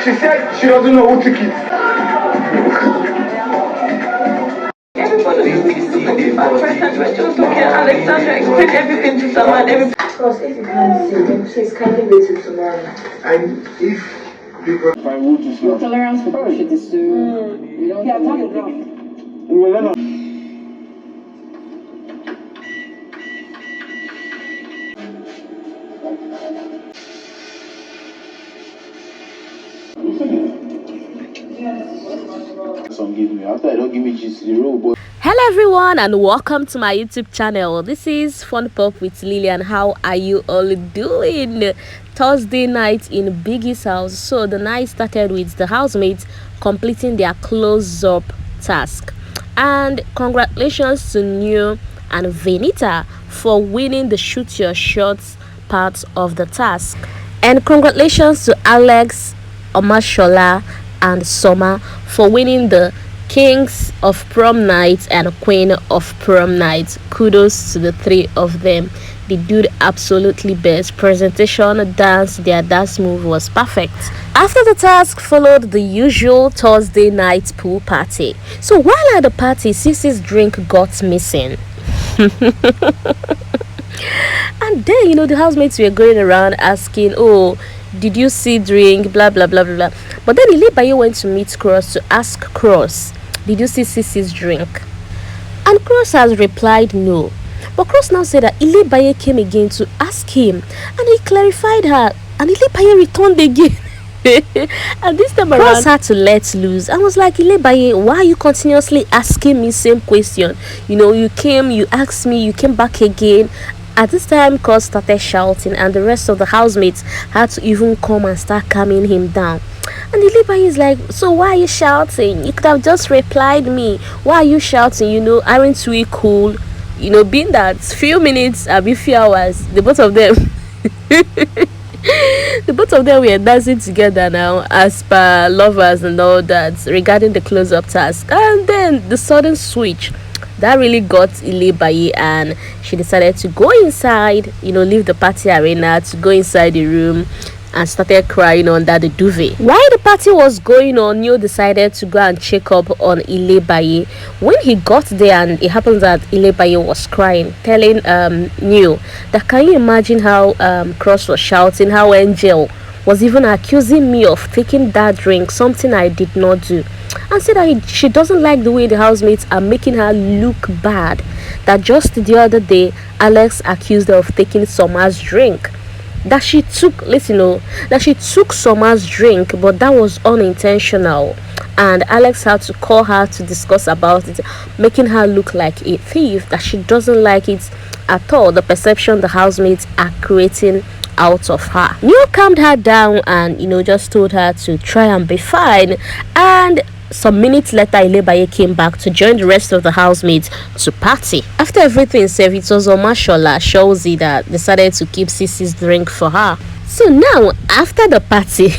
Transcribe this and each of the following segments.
She said she doesn't know who took it. Everybody was present. We're just looking at Alexandra explain everything to someone. Of course, if you can't see, then please kindly wait till tomorrow. And if because I would just Your tolerance for bullshit is so... You don't have to we will learn. Some give me after I don't give me just the road, but Hello everyone and welcome to my YouTube channel. This is Fun Pop with Lillian. How are you all doing? Thursday night in Biggie's house. So the night started with the housemates completing their close-up task. And congratulations to New and Venita for winning the shoot your shots part of the task. And congratulations to Alex, Omashola and Soma for winning the Kings of Prom Night and Queen of Prom Night. Kudos to the three of them. They did absolutely best. Presentation, dance, their dance move was perfect. After the task followed the usual Thursday night pool party. So while at the party, Ceec'S drink got missing. And then, the housemates were going around asking, oh, did you see drink, blah blah blah blah blah. But then Ilebaye went to meet Cross to ask Cross, did you see Ceec'S drink? And Cross has replied no. But Cross now said that Ilebaye came again to ask him, and he clarified her, and Ilebaye returned again. And this time around, Cross had to let loose. I was like, Ilebaye, why are you continuously asking me same question? You came, you asked me, you came back again. At this time, Cross started shouting, and the rest of the housemates had to even come and start calming him down. And Ilebee is like, so why are you shouting? You could have just replied me. Why are you shouting? Aren't we cool? Being that few minutes, few hours, the both of them, were dancing together now as per lovers and all that regarding the close-up task. And then the sudden switch. That really got Ilebaye, and she decided to go inside, leave the party arena to go inside the room and started crying under the duvet. While the party was going on, Neo decided to go and check up on Ilebaye. When he got there, and it happened that Ilebaye was crying, telling Neo that, can you imagine how Cross was shouting, how Angel was even accusing me of taking that drink, something I did not do, and said that she doesn't like the way the housemates are making her look bad. That just the other day, Alex accused her of taking Soma's drink. That she took Soma's drink, but that was unintentional. And Alex had to call her to discuss about it, making her look like a thief, that she doesn't like it at all, the perception the housemates are creating out of her. Neo calmed her down and just told her to try and be fine. And some minutes later, Ilebaye came back to join the rest of the housemates to party. After everything said, it was Omashola Shozi that decided to keep Ceec'S drink for her. So now, after the party,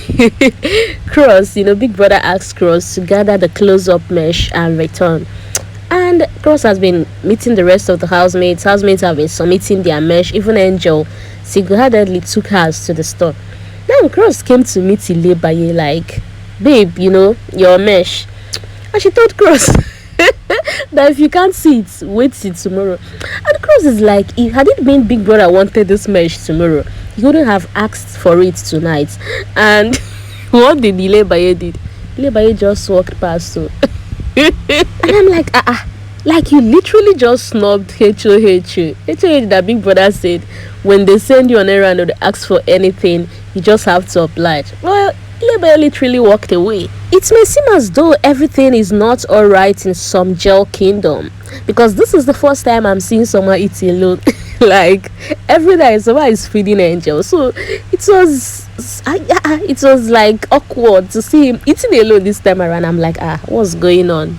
Cross, Big Brother asked Cross to gather the close-up mesh and return. And Cross has been meeting the rest of the housemates. Housemates have been submitting their mesh. Even Angel single-handedly took hers to the store. Now Cross came to meet Ilebaye like, babe, your mesh. And she told Cross that if you can't see it, wait till tomorrow. And Cross is like, had it been Big Brother wanted this mesh tomorrow, he wouldn't have asked for it tonight. And what did Ilebaye did? Ilebaye just walked past. So and I'm like, like you literally just snubbed HOH that Big Brother said when they send you on errand or they ask for anything, you just have to oblige. Well, Ilebee literally walked away. It may seem as though everything is not alright in some gel kingdom, because this is the first time I'm seeing someone eat alone. Like every day someone is feeding Angel, so it was like awkward to see him eating alone this time around. I'm like, what's going on?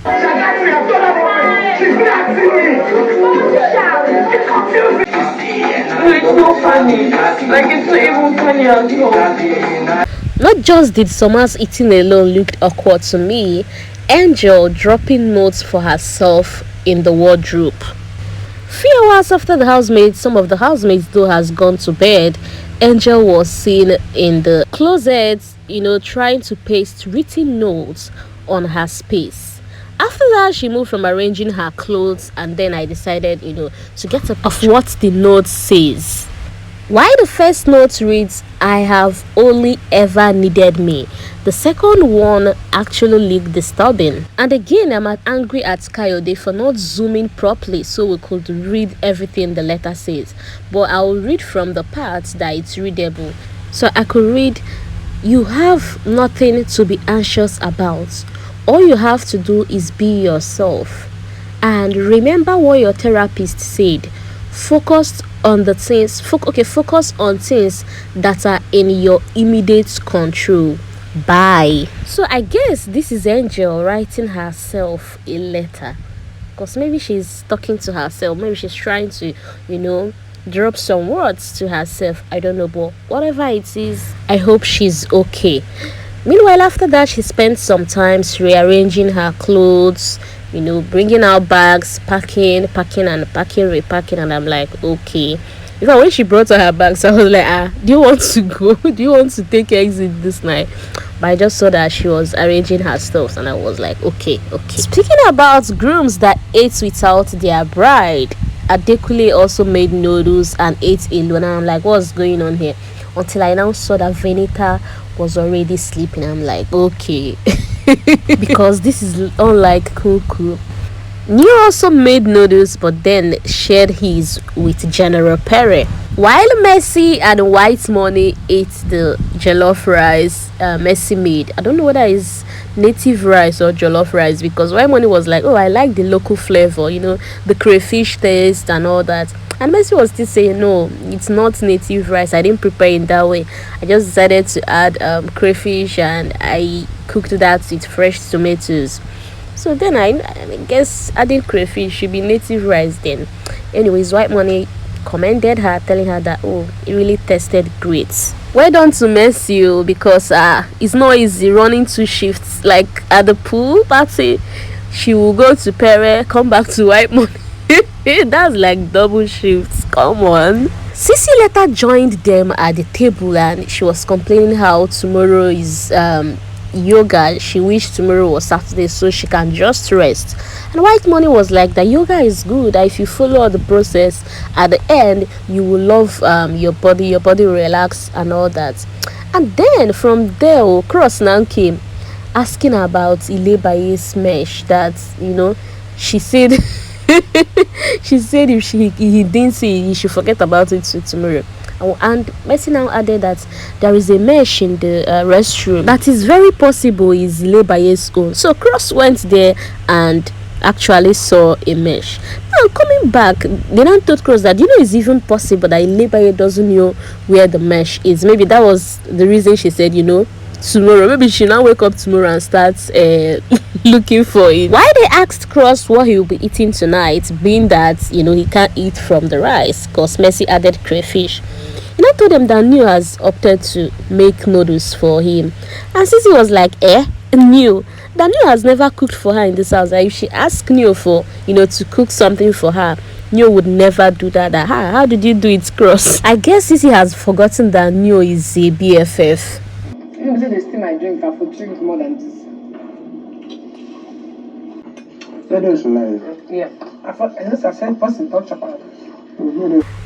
It's so funny. Like, it's not even funny at all. Not just did Soma's eating alone look awkward to me, Angel dropping notes for herself in the wardrobe. Few hours after some of the housemates though has gone to bed, Angel was seen in the closet, trying to paste written notes on her space. After that, she moved from arranging her clothes, and then I decided, to get a picture of what the note says. Why the first note reads, "I have only ever needed me." The second one actually looked disturbing. And again, I'm angry at Kayode for not zooming properly so we could read everything the letter says. But I will read from the parts that it's readable. So I could read, "You have nothing to be anxious about. All you have to do is be yourself. And remember what your therapist said. Focus on things that are in your immediate control. Bye." So I guess this is Angel writing herself a letter, because maybe she's talking to herself, maybe she's trying to drop some words to herself. I don't know, but whatever it is, I hope she's okay. Meanwhile, after that, she spent some time rearranging her clothes, bringing out bags, packing, repacking, and I'm like, okay. In fact, when she brought her bags, I was like, do you want to go? Do you want to take exit this night? But I just saw that she was arranging her stuff, and I was like, okay. Speaking about grooms that ate without their bride, Adekunle also made noodles and ate alone, and I'm like, what's going on here? Until I now saw that Venita was already sleeping. I'm like, okay. Because this is unlike Kuku. Neo also made noodles, but then shared his with General Perry. While Messi and White Money ate the jollof rice Messi made. I don't know whether it's native rice or jollof rice, because White Money was like, oh, I like the local flavor, the crayfish taste and all that. And Messi was still saying, no, it's not native rice. I didn't prepare it that way. I just decided to add crayfish, and I cooked that with fresh tomatoes. So then I guess adding crayfish should be native rice then. Anyways, White Money commended her, telling her that, oh, it really tasted great. Well done to Messi, because it's not easy running 2 shifts. Like at the pool party, she will go to Perry, come back to White Money. That's like double shifts. Come on. Sissy later joined them at the table, and she was complaining how tomorrow is yoga. She wished tomorrow was Saturday so she can just rest. And White Money was like, that yoga is good, that if you follow the process, at the end you will love your body will relax and all that. And then from there, Cross now came asking about Ilebaye's mesh, that she said she said if he didn't see it, he should forget about it till tomorrow. And Messi now added that there is a mesh in the restroom that is very possible is Ilebaye's own. So Cross went there and actually saw a mesh. Now coming back, they now told Cross that it's even possible that Ilebaye doesn't know where the mesh is. Maybe that was the reason she said tomorrow. Maybe she now wake up tomorrow and start looking for it. Why they asked Cross what he will be eating tonight, being that he can't eat from the rice because Messi added crayfish. He now told them that Neo has opted to make noodles for him, and Sissy was like, Neo? That Neo has never cooked for her in this house. That if she asked Neo for to cook something for her, Neo would never do that. How did you do it, Cross? I guess Sissy has forgotten that Neo is a BFF. They steal my drink. I would drink more than this. That is nice. Yeah. I said person touch about.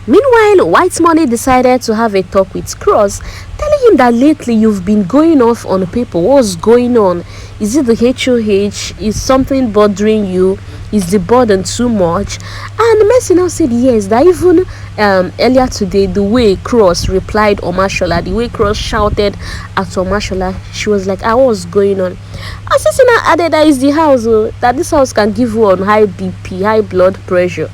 Meanwhile, White Money decided to have a talk with Cross, telling him that lately you've been going off on people. What's going on? Is it the HOH? Is something bothering you? Is the burden too much? And Messi now said yes, that even earlier today, the way Cross replied Omashola, the way Cross shouted at Omashola, she was like, what's going on? And Sissy now added that it's the house, that this house can give you on high BP, high blood pressure.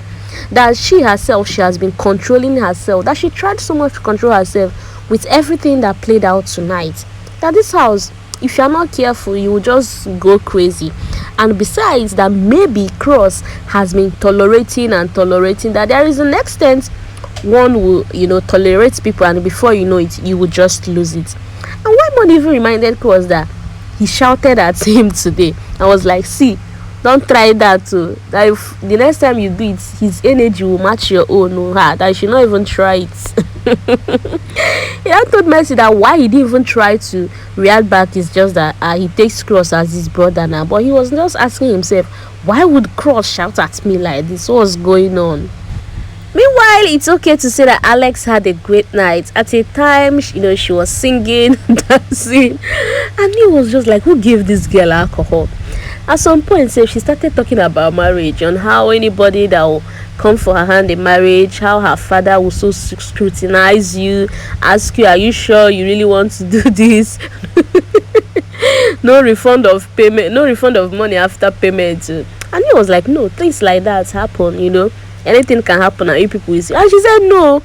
That she herself, she has been controlling herself, that she tried so much to control herself with everything that played out tonight. That this house, if you're not careful, you will just go crazy. And besides that, maybe Cross has been tolerating, that there is an extent one will tolerate people, and before you know it, you will just lose it. And White Money even reminded Cross that he shouted at him today. I was like, see, Don't try that too. That if the next time you do it, his energy will match your own. No, that you should not even try it. He had told Mercy that why he didn't even try to react back is just that he takes Cross as his brother now. But he was just asking himself, why would Cross shout at me like this? What's going on? Meanwhile, it's okay to say that Alex had a great night. At a time, she was singing, dancing, and he was just like, who gave this girl alcohol? At some point, she started talking about marriage, on how anybody that will come for her hand in marriage, how her father will so scrutinize you, ask you, are you sure you really want to do this? No refund of payment, no refund of money after payment. And he was like, no, things like that happen, anything can happen and you people will see. And she said no.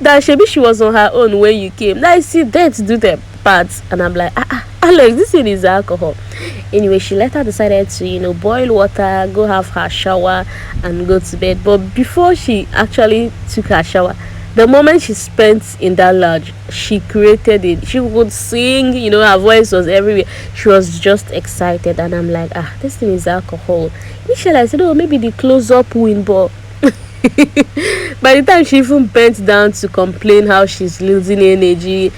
That she was on her own when you came. Now I see that to do the parts. And I'm like, Alex, this thing is alcohol. Anyway, she later decided to boil water, go have her shower and go to bed. But before she actually took her shower, the moment she spent in that lodge, she created it. She would sing, her voice was everywhere. She was just excited. And I'm like, this thing is alcohol. Initially, I said, oh, maybe the close-up win, but by the time she even bent down to complain how she's losing energy,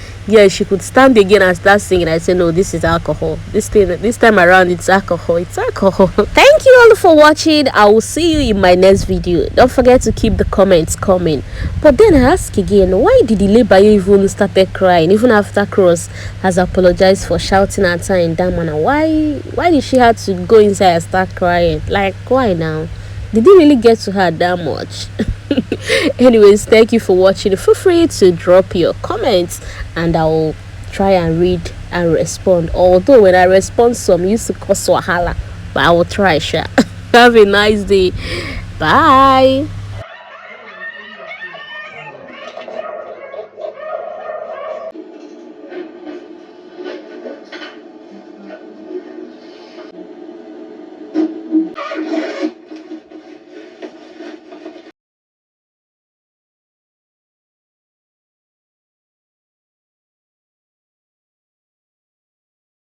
she could stand again and start singing. I said, no, this is alcohol. This time around, it's alcohol. It's alcohol. Thank you all for watching. I will see you in my next video. Don't forget to keep the comments coming. But then I ask again, why did Ilebaye even started crying even after Cross has apologized for shouting at her in that manner? Why did she have to go inside and start crying? Like, why now? Did he really get to her that much? Anyways, thank you for watching. Feel free to drop your comments and I will try and read and respond. Although when I respond, some used to cause wahala, but I will try. Sure. Have a nice day. Bye.